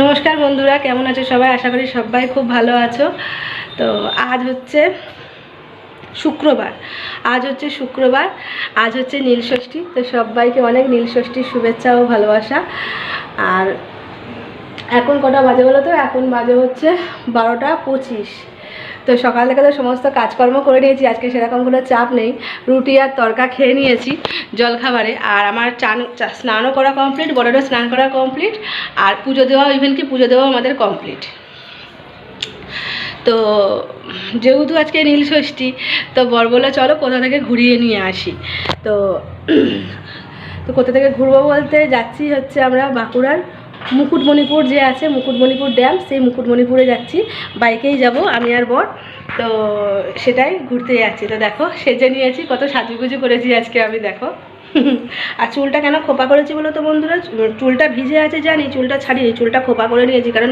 নমস্কার বন্ধুরা, কেমন আছো সবাই? আশা করি সবাই খুব ভালো আছো। তো আজ হচ্ছে শুক্রবার, আজ হচ্ছে নীলষষ্ঠী। তো সবাইকে অনেক নীলষষ্ঠীর শুভেচ্ছা ও ভালোবাসা। আর এখন কটা বাজে বলো তো? এখন বাজে হচ্ছে 12:25। তো সকাল থেকে তো সমস্ত কাজকর্ম করে নিয়েছি, আজকে সেরকম কোনো চাপ নেই। রুটি আর তরকা খেয়ে নিয়েছি জলখাবারে। আর আমার স্নানও করা কমপ্লিট, বড়োটা স্নান করা কমপ্লিট, আর পুজো দেওয়া, ইভেন কি পুজো দেওয়াও আমাদের কমপ্লিট। তো যেহেতু আজকে নীলষষ্ঠী, তো বর বলে চলো কোথা থেকে ঘুরিয়ে নিয়ে আসি। তো তো কোথা থেকে ঘুরবো বলতে যাচ্ছি হচ্ছে আমরা বাঁকুড়ার মুকুটমণিপুর যে আছে, মুকুটমণিপুর ড্যাম, সেই মুকুটমণিপুরে যাচ্ছি। বাইকেই যাব আমি আর বর। তো সেটাই ঘুরতে যাচ্ছি। তো দেখো সেজে নিয়েছি, কত সাজুগুজু করেছি আজকে আমি, দেখো। আর চুলটা কেন খোপা করেছি বলো তো বন্ধুরা? চুলটা ভিজে আছে জানি, চুলটা ছাড়িয়ে চুলটা খোপা করে নিয়েছি, কারণ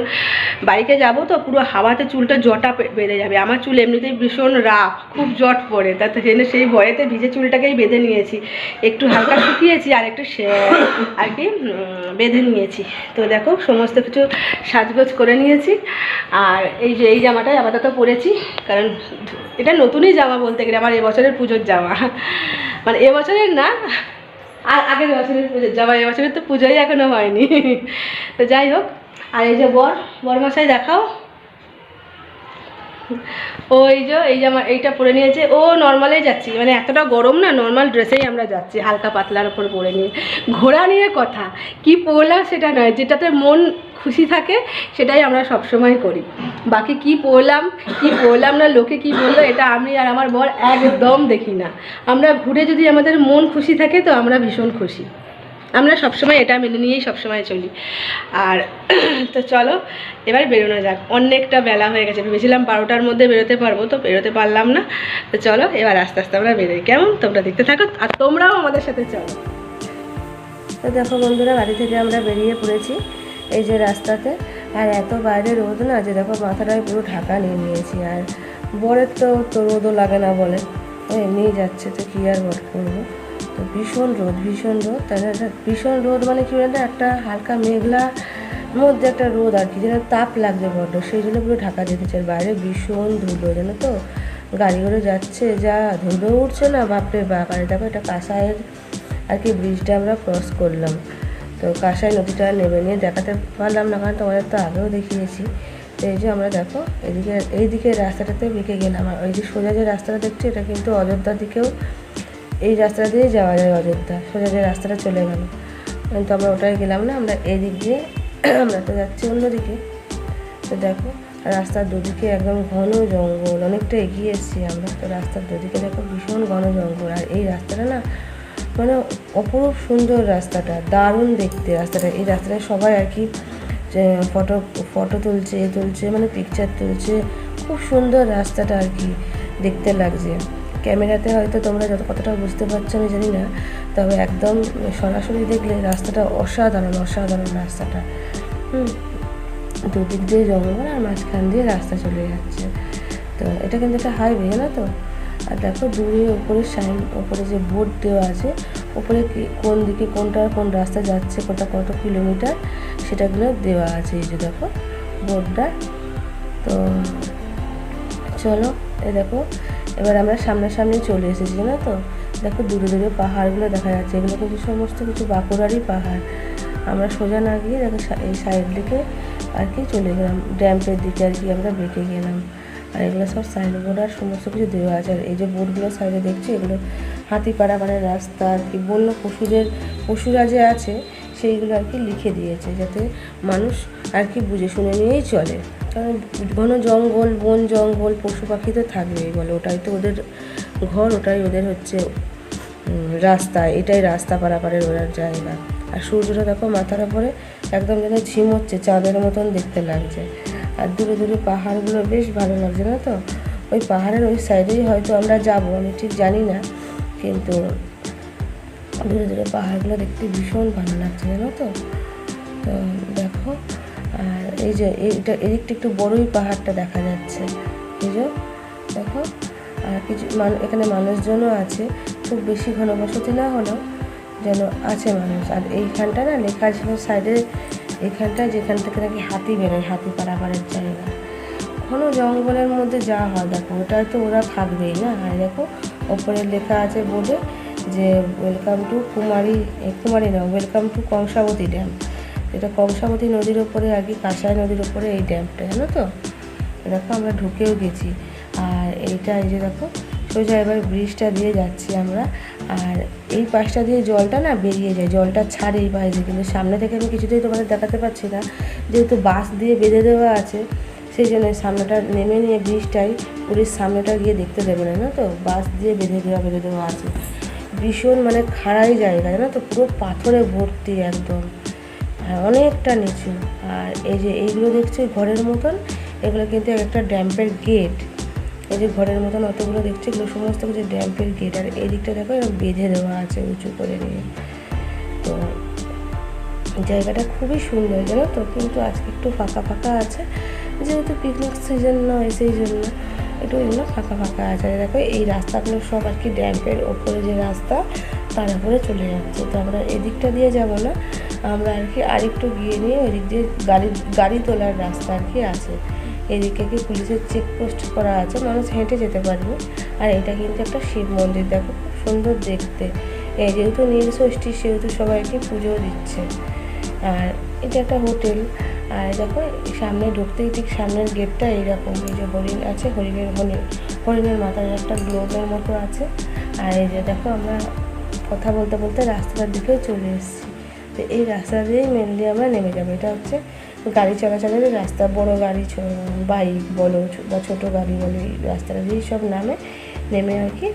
বাইকে যাব তো পুরো হাওয়াতে চুলটা জটা বেঁধে যাবে। আমার চুল এমনিতেই ভীষণ রাফ, খুব জট পড়ে, তাতে সেই ভয়েতে ভিজে চুলটাকেই বেঁধে নিয়েছি। একটু হালকা শুকিয়েছি আর একটু আর কি বেঁধে নিয়েছি। তো দেখো সমস্ত কিছু সাজগোজ করে নিয়েছি। আর এই জামাটাই আপাতত পরেছি, কারণ এটা নতুনই জামা বলতে গেলে, আমার এবছরের পুজোর জামা। মানে এবছরের না, আর আগের বছরের পুজোর জামা, এবছরের তো পুজোই এখনো হয়নি। তো যাই হোক। আর এই যে বরমশাই দেখাও, এই জামা এইটা পরে নিয়েছে। ও নর্মালেই যাচ্ছি, মানে এতটা গরম না, নর্মাল ড্রেসেই আমরা যাচ্ছি, হালকা পাতলার ওপর পরে নিয়ে। ঘোরা নিয়ে কথা, কি পরলাম সেটা নয়, যেটাতে মন খুশি থাকে সেটাই আমরা সবসময় করি। বাকি কি পরলাম না, লোকে কি বললো, এটা আমি আর আমার বর একদম দেখি না। আমরা ঘুরে যদি আমাদের মন খুশি থাকে তো আমরা ভীষণ খুশি। আমরা সবসময় এটা মেনে নিয়েই সবসময় চলি। আর তো চলো এবার বেরোনো যাক, অনেকটা বেলা হয়ে গেছে। ভেবেছিলাম 12টার মধ্যে বেরোতে পারবো, তো বেরোতে পারলাম না। তো চলো এবার আস্তে আস্তে আমরা বেরোই, কেমন? তোমরা দেখতে থাকো আর তোমরাও আমাদের সাথে চলো। তো দেখো বন্ধুরা, বাড়ি থেকে আমরা বেরিয়ে পড়েছি এই যে রাস্তাতে। আর এত বাইরে রোদ না, যে দেখো মাথাটায় পুরো ঢাকা নিয়ে নিয়েছি। আর বরের তো রোদও লাগে না বলে, ও এমনিই যাচ্ছে, তো কী আর বর করবো। তো ভীষণ রোদ, তাহলে ভীষণ রোদ মানে কী বলতো, একটা হালকা মেঘলা মধ্যে একটা রোদ আর কি, যেন তাপ লাগছে বড্ড, সেই জন্য পুরো ঢাকা যেতে চাই। বাইরে ভীষণ ধুলো, জানো তো, গাড়ি করে যাচ্ছে, যা ধুলো উঠছে না, বাপরে বাপ। আর দেখো এটা কাঁসাইয়ের আর কি ব্রিজটা আমরা ক্রস করলাম। তো কাঁসাই নদীটা নেমে নিয়ে দেখাতে পারলাম না, কারণ তোমাদের তো আগেও দেখিয়েছি। তো এই যে আমরা দেখো এইদিকে রাস্তাটাতে বেঁকে গেলাম। আর ওই যে সোজা যে রাস্তাটা দেখছি, এটা কিন্তু অযোধ্যার দিকেও এই রাস্তাটা দিয়ে যাওয়া যায়, অযোধ্যা সোজা যে রাস্তাটা চলে গেল। কিন্তু আমরা ওটাই গেলাম না, আমরা এই দিক দিয়ে আমরা তো যাচ্ছি অন্যদিকে। তো দেখো রাস্তার দুদিকে একদম ঘন জঙ্গল, অনেকটা এগিয়ে এসেছি আমরা। তো রাস্তার দুদিকে দেখো ভীষণ ঘন জঙ্গল। আর এই রাস্তাটা না মানে অপরূপ সুন্দর, রাস্তাটা দারুণ দেখতে। এই রাস্তাটায় সবাই আর কি ফটো তুলছে, মানে পিকচার তুলছে। খুব সুন্দর রাস্তাটা আর কি দেখতে লাগছে। ক্যামেরাতে হয়তো তোমরা কতটা বুঝতে পারছো আমি জানি না, তবে একদম সরাসরি দেখলে রাস্তাটা অসাধারণ রাস্তাটা। দুদিক দিয়ে জঙ্গল আর মাঝখান দিয়ে রাস্তা চলে যাচ্ছে। তো এটা কিন্তু একটা হাইওয়ে, জানো তো। আর দেখো দূরে ওপরে যে বোর্ড দেওয়া আছে, ওপরে কোন দিকে কোন রাস্তা যাচ্ছে, কত কিলোমিটার, সেটাগুলো দেওয়া আছে। এই যে দেখো বোর্ডটা। তো চলো দেখো এবার আমরা সামনাসামনি চলে এসেছি, জানো তো। দেখো দূরে পাহাড়গুলো দেখা যাচ্ছে, এগুলো কিন্তু সমস্ত কিছু বাঁকুড়ারই পাহাড়। আমরা সোজা না গিয়ে দেখো এই সাইড দিকে আর কি চলে গেলাম, ড্যাম্পের দিকে আর কি আমরা বেঁকে গেলাম। আর এগুলো সব সাইনবোর্ড আর সমস্ত কিছু দেওয়া আছে। আর এই যে বোর্ডগুলো সাইডে দেখছি, এগুলো হাতিপাড়া মানে রাস্তা আর কি, বন্য পশুরা যে আছে সেইগুলো আর কি লিখে দিয়েছে, যাতে মানুষ আর কি বুঝে শুনে নিয়েই চলে। কারণ ঘন জঙ্গল, বন জঙ্গল, পশু পাখি তো থাকবেই বলে, ওটাই তো ওদের ঘর, ওটাই ওদের হচ্ছে রাস্তা, এটাই রাস্তা পারাপারের ওদের জায়গা। আর সূর্যটা দেখো মাথার উপরে একদম যেন ঝিমোচ্ছে, চাঁদের মতন দেখতে লাগছে। আর দূরে পাহাড়গুলো বেশ ভালো লাগছে, না তো। ওই পাহাড়ের ওই সাইডেই হয়তো আমরা যাব, আমি ঠিক জানি না, কিন্তু দূরে পাহাড়গুলো দেখতে ভীষণ ভালো লাগছে, জানো তো। তো দেখো, আর এই যে এদিকটা একটু বড়ই পাহাড়টা দেখা যাচ্ছে, এই যে দেখো। আর কিছু এখানে মানুষজনও আছে, খুব বেশি ঘনবসতি না হলেও যেন আছে মানুষ। আর এইখানটা না লেখা ছিল সাইডে এখানটায় যেখান থেকে নাকি হাতি বেরোয়, হাতি পারাপারের জায়গা। ঘন জঙ্গলের মধ্যে যা হয় দেখো, ওটাই তো ওরা থাকবেই না। আর দেখো ওপরে লেখা আছে বোর্ডে যে ওয়েলকাম টু কুমারী না, ওয়েলকাম টু কংসাবতী ড্যাম। এটা কংসাবতী নদীর ওপরে আর কি, কাঁসাই নদীর ওপরে এই ড্যামটা, জানো তো। দেখো আমরা ঢুকেও গেছি। আর এইটা এই যে দেখো সোজা এবার ব্রিজটা দিয়ে যাচ্ছি আমরা। আর এই পাশটা দিয়ে জলটা না বেরিয়ে যায়, জলটা ছাড়ে এই পাশে, কিন্তু সামনে থেকে আমি কিছুতেই তোমাদের দেখাতে পারছি না, যেহেতু বাঁশ দিয়ে বেঁধে দেওয়া আছে। সেই জন্য সামনেটা নেমে নিয়ে ব্রিজটাই পুরীর সামনেটা গিয়ে দেখতে দেবে না, তো বাঁশ দিয়ে বেঁধে দেওয়া আছে। ভীষণ মানে খাড়াই জায়গা, জানো তো, পুরো পাথরে ভর্তি একদম, আর অনেকটা নিচু। আর এই যে এইগুলো দেখছি ঘরের মতন, এগুলো কিন্তু একটা ড্যাম্পের গেট। এই যে ঘরের মতন অতগুলো দেখছি, এগুলো সমস্ত কিছু ড্যাম্পের গেট। আর এই দিকটা দেখো এরকম বেঁধে দেওয়া আছে উঁচু করে নিয়ে। তো জায়গাটা খুবই সুন্দর, জানো তো, কিন্তু আজকে একটু ফাঁকা ফাঁকা আছে, যেহেতু পিকনিক সিজন নয় সেই জন্য একটু এগুলো ফাঁকা ফাঁকা আছে। দেখো এই রাস্তাগুলো সব আর কি ড্যাম্পের ওপরে যে রাস্তা তার উপরে চলে যাচ্ছে। তো আমরা এদিকটা দিয়ে যাব না, আমরা আর কি আরেকটু গিয়ে নিয়ে ওই দিক দিয়ে গাড়ি তোলার রাস্তা আর কি আছে। এদিকে কি পুলিশের চেকপোস্ট করা আছে, মানুষ হেঁটে যেতে পারবে। আর এটা কিন্তু একটা শিব মন্দির, দেখো খুব সুন্দর দেখতে। এই যেহেতু নীল ষষ্ঠী সেহেতু সবাইকে পুজোও দিচ্ছে। আর এটা একটা হোটেল। আর দেখো সামনে ঢুকতেই ঠিক সামনের গেটটা এইরকম, এই যে হরিণ আছে, হরিণের মাথায় একটা গ্লোবের মতো আছে। আর এই যে দেখো আমরা কথা বলতে বলতে রাস্তাটার দিকেও চলে এসেছি। তো এই রাস্তা দিয়েই মেনলি আমরা নেমে যাবো। এটা হচ্ছে গাড়ি চলাচলের রাস্তা, বড় গাড়ি, বাইক বলো বা ছোটো গাড়ি বলো, এই রাস্তাটা দিয়েই সব নেমে আর কি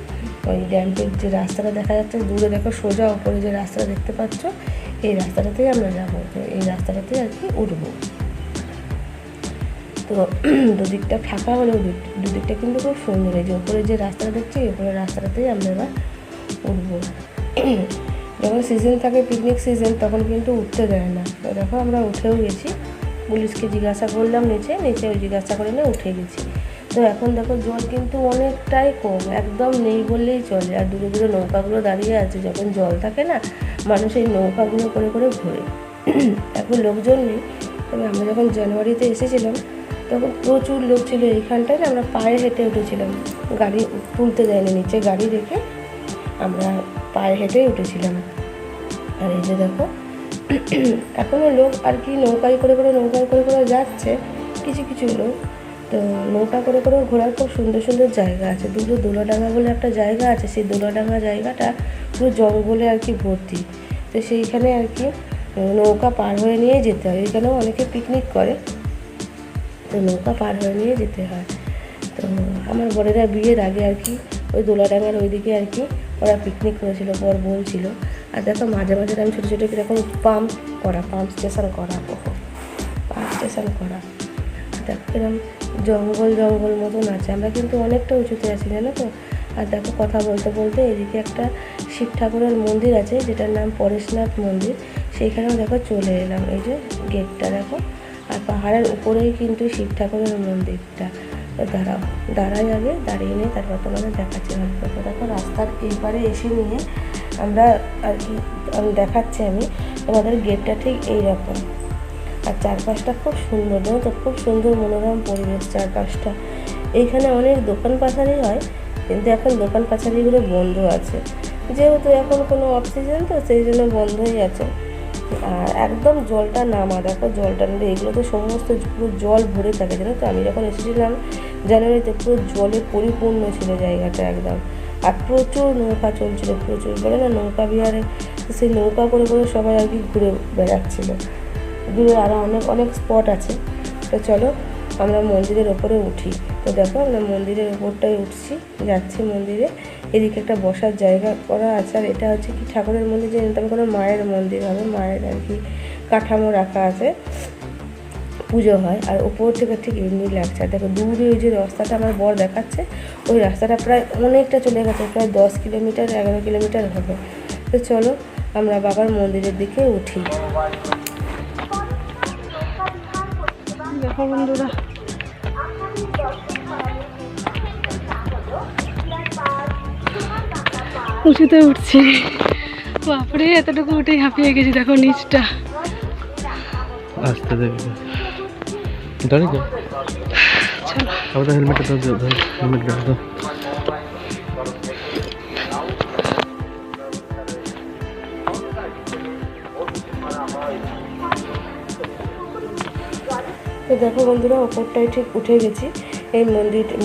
ওই ড্যাম্পের যে রাস্তাটা দেখা যাচ্ছে দূরে, দেখো সোজা ওপরে যে রাস্তাটা দেখতে পাচ্ছ, এই রাস্তাটাতেই আমরা যাবো। তো এই রাস্তাটাতেই আর কি উঠবো। তো দুদিকটা ফাঁকা হলেও দুদিকটা কিন্তু খুব সুন্দর। এই যে ওপরে যে রাস্তাটা দেখছি, ওপরের রাস্তাটাতেই আমরা এবার উঠবো। যখন সিজন থাকে পিকনিক সিজন, তখন কিন্তু উঠতে দেয় না। তো দেখো আমরা উঠেও গেছি, পুলিশকে জিজ্ঞাসা করলাম নিচে ওই জিজ্ঞাসা করে নিয়ে উঠে গেছি। তো এখন দেখো জল কিন্তু অনেকটাই কম, একদম নেই বললেই চলে। আর দূরে দূরে নৌকাগুলো দাঁড়িয়ে আছে, যখন জল থাকে না মানুষ এই নৌকাগুলো করে করে ঘোরে। এখন লোকজন নেই, তবে আমরা যখন জানুয়ারিতে এসেছিলাম তখন প্রচুর লোক ছিল এইখানটায়। না আমরা পায়ে হেঁটে উঠেছিলাম, গাড়ি তুলতে যায়নি, নিচে গাড়ি রেখে আমরা পায়ে হেঁটেই উঠেছিলাম। আর এই যে দেখো এখনও লোক আর কি নৌকায় করে যাচ্ছে কিছু কিছু লোক। তো নৌকা করে ঘোরার খুব সুন্দর সুন্দর জায়গা আছে। দুটো দোলাডাঙ্গা বলে একটা জায়গা আছে, সেই দোলাডাঙ্গা জায়গাটা পুরো জঙ্গলে আর কি ভর্তি। তো সেইখানে আর কি নৌকা পার হয়ে নিয়ে যেতে হয়। এখানেও অনেকে পিকনিক করে, তো নৌকা পার হয়ে নিয়ে যেতে হয়। তো আমার বড়েরা বিয়ের আগে আর কি ওই দোলাডাঙ্গার ওইদিকে আর কি ওরা পিকনিক করেছিল, বর বোন ছিল। আর দেখো মাঝে মাঝে আমি ছোটো ছোটো কীরকম পাম্প স্টেশন করা দেখো এরকম জঙ্গল মতন আছে। আমরা কিন্তু অনেকটা উঁচুতে আছি, জানো তো। আর দেখো কথা বলতে বলতে এদিকে একটা শিব ঠাকুরের মন্দির আছে, যেটার নাম পরেশনাথ মন্দির। সেইখানেও দেখো চলে এলাম, এই যে গেটটা দেখো। আর পাহাড়ের উপরেই কিন্তু শিব ঠাকুরের মন্দিরটা। দাঁড়াই আগে, দাঁড়িয়ে নিয়ে তারপর তোমাদের দেখাচ্ছি। দেখো রাস্তার এই পারে এসে নিয়ে আমরা আর কি দেখাচ্ছি আমি তোমাদের গেটটা ঠিক এইরকম। আর চারপাশটা খুব সুন্দর, জানো তো, খুব সুন্দর মনোরম পরিবেশ চারপাশটা। এইখানে অনেক দোকান পাচারি হয়, কিন্তু এখন দোকান পাচারিগুলো বন্ধ আছে, যেহেতু এখন কোনো অফ সিজন, তো সেই জন্য বন্ধই আছে। আর একদম জলটা নামা, দেখো জলটা নেই, এগুলো তো সমস্ত পুরো জল ভরে থাকে, জানো তো। আমি যখন এসেছিলাম জানুয়ারিতে পুরো জলে পরিপূর্ণ ছিল জায়গাটা একদম। আর প্রচুর নৌকা চলছিল, প্রচুর বলে না নৌকা বিহারে, সেই নৌকা করে সবাই আর কি ঘুরে বেড়াচ্ছিলো। দূরে আরও অনেক স্পট আছে। তো চলো আমরা মন্দিরের ওপরে উঠি। তো দেখো আমরা মন্দিরের ওপরটাই উঠছি, যাচ্ছি মন্দিরে। এদিকে একটা বসার জায়গা করা আছে। আর এটা হচ্ছে কি ঠাকুরের মন্দির, যে তবে কোনো মায়ের মন্দির হবে, মায়ের আর কি কাঠামো রাখা আছে, পুজো হয়। আর উপর থেকে ঠিক এমনি লাগছে। আর দেখো দূরে ওই যে রাস্তাটা আমার বর দেখাচ্ছে, ওই রাস্তাটা প্রায় অনেকটা চলে গেছে, প্রায় 10 কিলোমিটার 11 কিলোমিটার হবে। তো চলো আমরা বাবার মন্দিরের দিকে উঠি। দেখো বন্ধুরা উঁচুতে উঠছি, বাপরে এতটুকু উঠেই হাঁপিয়ে গেছি। দেখো নিচটা আসতে দেখবে ধরে যা আবার হেলমেটটা ধর হেলমেট ধর তো দেখো বন্ধুরা, ওপরটাই ঠিক উঠে গেছি। এই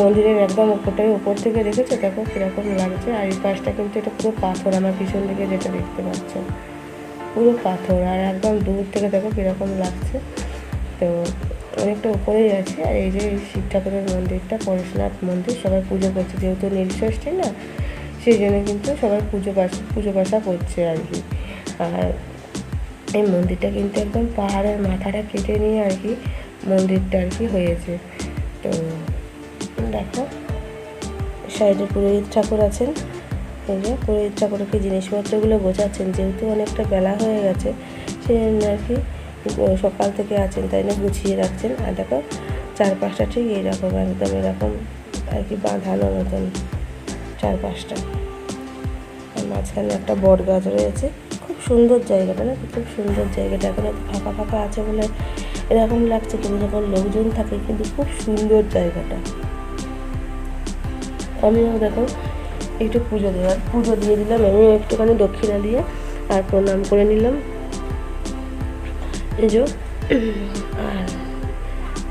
মন্দিরের একদম ওপরটাই ওপর থেকে দেখেছো, দেখো কীরকম লাগছে। আর এই পাশটা কিন্তু এটা পুরো পাথর, আমার পিছন দিকে যেটা দেখতে পাচ্ছ পুরো পাথর। আর একদম দূর থেকে দেখো কীরকম লাগছে। তো অনেকটা উপরেই আছে। আর এই যে শিব ঠাকুরের মন্দিরটা, পরেশনাথ মন্দির, সবাই পুজো করছে, যেহেতু নীলষষ্ঠী না, সেই জন্য কিন্তু সবাই পুজো পাশা করছে আর কি। আর এই মন্দিরটা কিন্তু একদম পাহাড়ের মাথাটা কেটে নিয়ে আর কি মন্দিরটা আর কি হয়েছে। তো দেখো সাইডে পুরোহিত ঠাকুর আছেন। এই যে পুরোহিত ঠাকুরকে জিনিসপত্রগুলো বোঝাচ্ছেন, যেহেতু অনেকটা বেলা হয়ে গেছে সেই জন্য আর কি সকাল থেকে আছেন, তাই না গুছিয়ে রাখছেন। আর দেখো চারপাশটা ঠিক এইরকম একদম এরকম আর কি বাঁধানো মতন চারপাশটা। আর মাঝখানে একটা বট গাছ রয়েছে। খুব সুন্দর জায়গাটা না, খুব সুন্দর জায়গাটা। এখন ফাঁকা ফাঁকা আছে বলে এরকম লাগছে, কিন্তু যখন লোকজন থাকে কিন্তু খুব সুন্দর জায়গাটা। আমিও দেখো একটু পুজো দিয়ে দিলাম। আমিও একটুখানি দক্ষিণা দিয়ে আর প্রণাম করে নিলাম। এই যে আর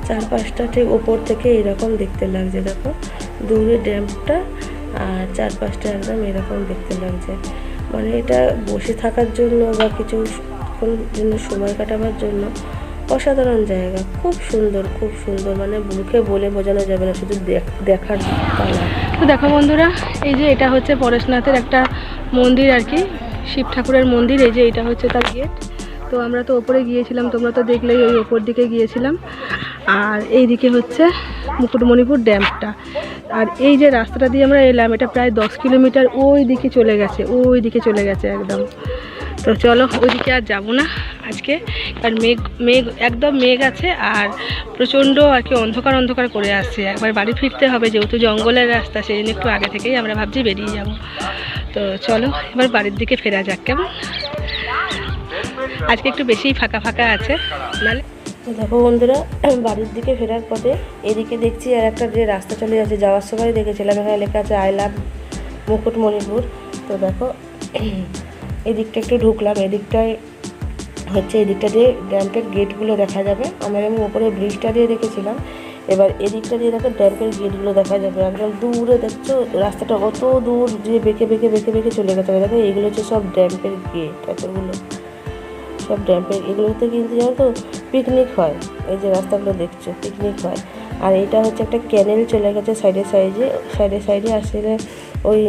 চারপাশটা ঠিক ওপর থেকে এরকম দেখতে লাগছে। দেখো দূরে ড্যামটা আর চারপাশটা একদম এরকম দেখতে লাগছে। মানে এটা বসে থাকার জন্য বা কিছু জন্য সময় কাটাবার জন্য অসাধারণ জায়গা। খুব সুন্দর, খুব সুন্দর, মানে মুখে বলে বোঝানো যাবে না, শুধু দেখার পালা। তো দেখো বন্ধুরা, এই যে এটা হচ্ছে পরেশনাথের একটা মন্দির আর কি, শিব ঠাকুরের মন্দির। এই যে এটা হচ্ছে তার গেট। তো আমরা তো ওপরে গিয়েছিলাম, তোমরা তো দেখলেই, ওই ওপর দিকে গিয়েছিলাম। আর এই দিকে হচ্ছে মুকুটমণিপুর ড্যামটা। আর এই যে রাস্তাটা দিয়ে আমরা এলাম, এটা প্রায় 10 কিলোমিটার ওই দিকে চলে গেছে একদম। তো চলো ওইদিকে আর যাবো না আজকে, কারণ মেঘ একদম মেঘ আছে আর প্রচণ্ড আর কি অন্ধকার করে আসছে। একবার বাড়ি ফিরতে হবে, যেহেতু জঙ্গলের রাস্তা, সেই জন্য একটু আগে থেকেই আমরা ভাবছি বেরিয়ে যাব। তো চলো এবার বাড়ির দিকে ফেরা যাক, কেমন? আজকে একটু বেশিই ফাঁকা আছে নাহলে। দেখো বন্ধুরা, বাড়ির দিকে ফেরার পথে এদিকে দেখছি আর একটা যে রাস্তা চলে যাচ্ছে, যাওয়ার সময় দেখেছিলাম এখানে লেখা আছে আই লাভ মুকুটমণিপুর। তো দেখো এদিকটা একটু ঢুকলাম, এদিকটায় হচ্ছে এদিকটা দিয়ে ড্যাম্পের গেটগুলো দেখা যাবে। আমরা আমি উপরে ব্রিজটা দিয়ে দেখেছিলাম, এবার এদিকটা দিয়ে দেখো ড্যাম্পের গেটগুলো দেখা যাবে। একদম দূরে দেখছো রাস্তাটা অত দূর যে বেঁকে চলে গেছে। দেখো এইগুলো হচ্ছে সব ড্যাম্পের গেট, এতগুলো সব ড্যাম্পের। এগুলোতে কিন্তু জানো তো পিকনিক হয়, এই যে রাস্তাগুলো দেখছো পিকনিক হয়। আর এটা হচ্ছে একটা ক্যানেল চলে গেছে সাইডে আসলে ওই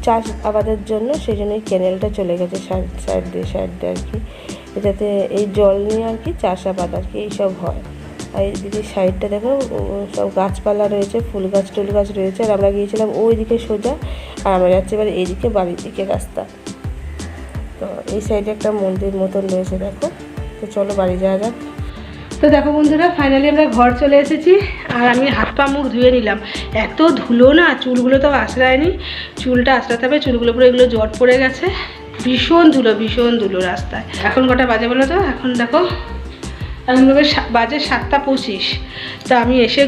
চাষ আবাদের জন্য, সেই জন্য এই ক্যানেলটা চলে গেছে সাইড দিয়ে আর কি, যাতে এই জল নিয়ে আর কি চাষাবাদ আর কি এইসব হয়। আর এইদিকে সাইডটা দেখো সব গাছপালা রয়েছে, ফুল গাছ টুল গাছ রয়েছে। আর আমরা গিয়েছিলাম ওই দিকে সোজা, আর আমরা যাচ্ছি এবার এইদিকে বাড়ির দিকে রাস্তা। তো এই সাইডে একটা মন্দির মতন রয়েছে দেখো। তো চলো বাড়ি যাওয়া যাক। তো দেখো বন্ধুরা, ফাইনালি আমরা ঘর চলে এসেছি। আর আমি হাত পা মুখ ধুয়ে নিলাম। এত ধুলো না, চুলগুলো তো আশ্রায়নি, চুলটা আশ্রাতে হবে। চুলগুলো পুরো এগুলো জট পড়ে গেছে, ভীষণ ধুলো রাস্তায়। এখন কটা বাজে বলো তো? এখন দেখো এখন বাজে 7:25। তো আমি এসে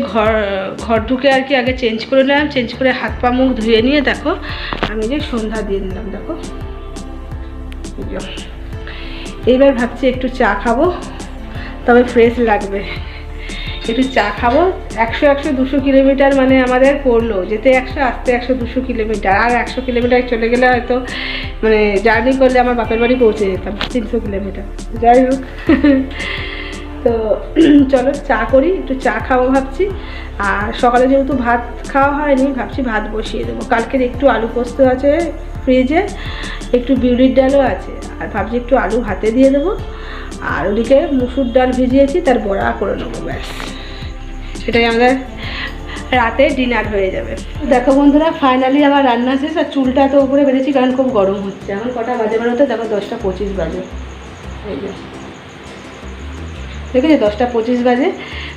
ঘর ঢুকে আর কি আগে চেঞ্জ করে নিলাম, চেঞ্জ করে হাত পা মুখ ধুয়ে নিয়ে দেখো আমি যে সন্ধ্যা দিয়ে দিলাম। দেখো এইবার ভাবছি একটু চা খাবো, তবে ফ্রেশ লাগবে। একটু চা খাবো। 100-200 কিলোমিটার মানে আমাদের পড়লো, যেতে 100 আসতে 100-200 কিলোমিটার। আর 100 কিলোমিটার চলে গেলে হয়তো মানে জার্নি করলে আমার বাপের বাড়ি পৌঁছে যেতাম 300 কিলোমিটার। যাই হোক, তো চলো চা করি, একটু চা খাবো ভাবছি। আর সকালে যেহেতু ভাত খাওয়া হয়নি, ভাবছি ভাত বসিয়ে দেবো। কালকের একটু আলু পোস্ত আছে ফ্রিজে, একটু বিউলির ডালও আছে, আর ভাবছি একটু আলু ভাতে দিয়ে দেবো। আর ওদিকে মুসুর ডাল ভিজিয়েছি, তার বড়া করে নেবো, ব্যাস সেটাই আমাদের রাতে ডিনার হয়ে যাবে। দেখো বন্ধুরা, ফাইনালি আমার রান্না শেষ। আর চুলটা তো উপরে বেঁধেছি কারণ খুব গরম হচ্ছে। এখন কটা বাজে বেরোতে? দেখো 10:25 বাজে। এই যে দেখেছি 10:25 বাজে।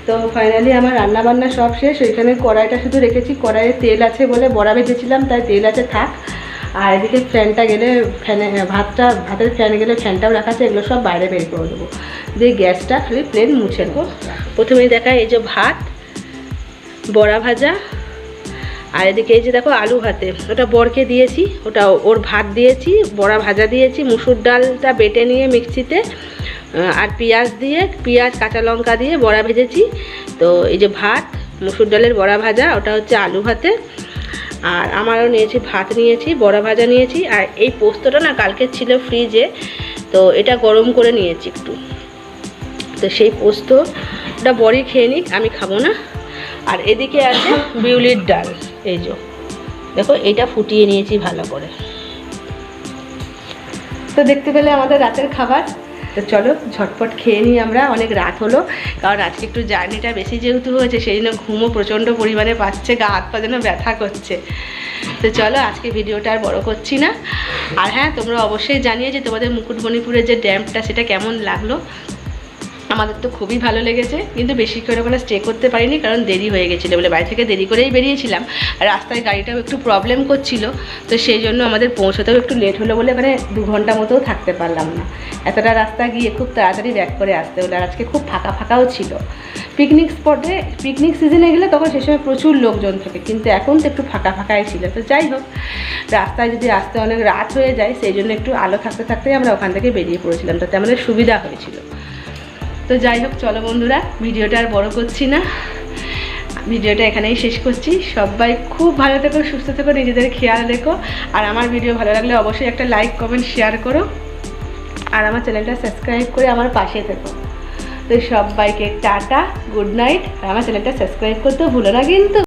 তো ফাইনালি আমার রান্না বান্না সব শেষ। ওইখানে কড়াইটা শুধু রেখেছি, কড়াইয়ে তেল আছে বলে বড়া ভেজেছিলাম, তাই তেল আছে থাক। আর এদিকে ফ্যানটা গেলে ভাতের ফ্যান গেলে ফ্যানটাও রাখা আছে, এগুলো সব বাইরে বের করে দেবো, দিয়ে গ্যাসটা খালি প্লেন মুছে নেবো। প্রথমেই দেখায় এই যে ভাত, বড়া ভাজা, আর এদিকে এই যে দেখো আলু ভাতে, ওটা বরকে দিয়েছি, ওটা ওর ভাত দিয়েছি, বড়া ভাজা দিয়েছি, মুসুর ডালটা বেটে নিয়ে মিক্সিতে, আর পেঁয়াজ কাঁচা লঙ্কা দিয়ে বড়া ভেজেছি। তো এই যে ভাত, মুসুর ডালের বড়া ভাজা, ওটা হচ্ছে আলু ভাতে। আর আমারও নিয়েছি, ভাত নিয়েছি, বড়া ভাজা নিয়েছি। আর এই পোস্তটা না কালকে ছিল ফ্রিজে, তো এটা গরম করে নিয়েছি একটু। তো সেই পোস্তটা বড়ি খেয়ে নিক, আমি খাবো না। আর এদিকে আছে বিউলির ডাল, এই যে দেখো এটা ফুটিয়ে নিয়েছি ভালো করে। তো দেখতে পেলে আমাদের রাতের খাবার। তো চলো ঝটপট খেয়ে নিই আমরা, অনেক রাত হলো, কারণ আজকে একটু জার্নিটা বেশি যেহেতু হয়েছে সেই জন্য ঘুমও প্রচণ্ড পরিমাণে পাচ্ছে, গা হাত পা যেন ব্যথা করছে। তো চলো আজকে ভিডিওটা আর বড় করছি না। আর হ্যাঁ, তোমরা অবশ্যই জানিয়ে যে তোমাদের মুকুটমণিপুরের যে ড্যামটা সেটা কেমন লাগলো। আমাদের তো খুবই ভালো লেগেছে, কিন্তু বেশিক্ষণ ওখানে স্টে করতে পারিনি, কারণ দেরি হয়ে গেছিলো বলে, বাড়ি থেকে দেরি করেই বেরিয়েছিলাম। আর রাস্তায় গাড়িটাও একটু প্রবলেম করছিল, তো সেই জন্য আমাদের পৌঁছতেও একটু লেট হলো বলে মানে 2 ঘন্টা মতোও থাকতে পারলাম না। এতটা রাস্তা গিয়ে খুব তাড়াতাড়ি ব্যাক করে আসতে হলো। আর আজকে খুব ফাঁকাও ছিল। পিকনিক স্পটে, পিকনিক সিজনে গেলে তখন সে সময় প্রচুর লোকজন থাকে, কিন্তু এখন তো একটু ফাঁকাই ছিল। তো যাই হোক, রাস্তায় যদি আসতে অনেক রাত হয়ে যায়, সেই জন্য একটু আলো থাকতেই আমরা ওখান থেকে বেরিয়ে পড়েছিলাম, তাতে আমাদের সুবিধা হয়েছিল। তো যাই হোক, চলো বন্ধুরা, ভিডিওটা আর বড় করছি না, ভিডিওটা এখানেই শেষ করছি। সবাই খুব ভালো থেকো, সুস্থ থেকো, নিজেদের খেয়াল রেখো। আর আমার ভিডিও ভালো লাগলে অবশ্যই একটা লাইক, কমেন্ট, শেয়ার করো। আর আমার চ্যানেলটা সাবস্ক্রাইব করে আমার পাশে থেকো। তো সবাইকে টাটা, গুড নাইট। আর আমার চ্যানেলটা সাবস্ক্রাইব করতেও ভুলো না কিন্তু।